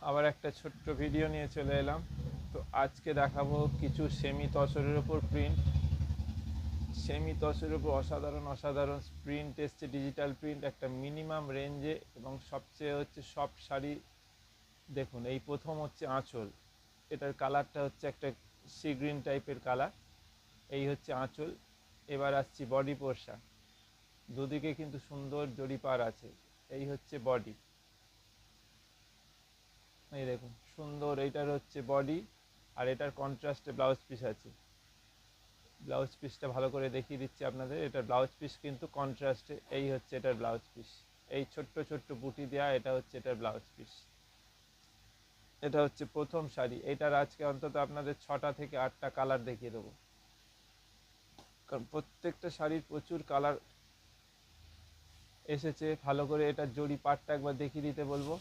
আবার একটা ছোট্ট ভিডিও নিয়ে চলে এলাম। তো আজকে দেখাবো কিছু সেমি তসরের ওপর প্রিন্ট। সেমি তসরের ওপর অসাধারণ অসাধারণ প্রিন্ট এসছে, ডিজিটাল প্রিন্ট একটা মিনিমাম রেঞ্জে, এবং সবচেয়ে হচ্ছে সব শাড়ি। দেখুন, এই প্রথম হচ্ছে আঁচল। এটার কালারটা হচ্ছে একটা সি গ্রিন টাইপের কালার। এই হচ্ছে আঁচল। এবার আসছি বডি পোর্শন। দুদিকে কিন্তু সুন্দর জড়ি পার আছে। এই হচ্ছে বডি। এই দেখুন সুন্দর, এইটার হচ্ছে বডি। আর এটার কন্ট্রাস্টে ব্লাউজ পিস আছে। ব্লাউজ পিসটা ভালো করে দেখিয়ে দিচ্ছি আপনাদের। এটার ব্লাউজ পিস কিন্তু কন্ট্রাস্টে। এই হচ্ছে এটার ব্লাউজ পিস। এই ছোট্ট ছোট্ট বুটি দেওয়া, এটা হচ্ছে এটার ব্লাউজ পিস। এটা হচ্ছে প্রথম শাড়ি। এটার আজকে অন্তত আপনাদের 6টা থেকে 8টা কালার দেখিয়ে দেবো, কারণ প্রত্যেকটা শাড়ির প্রচুর কালার এসেছে। ভালো করে এটার জড়ি পাটটা একবার দেখিয়ে দিতে বলবো।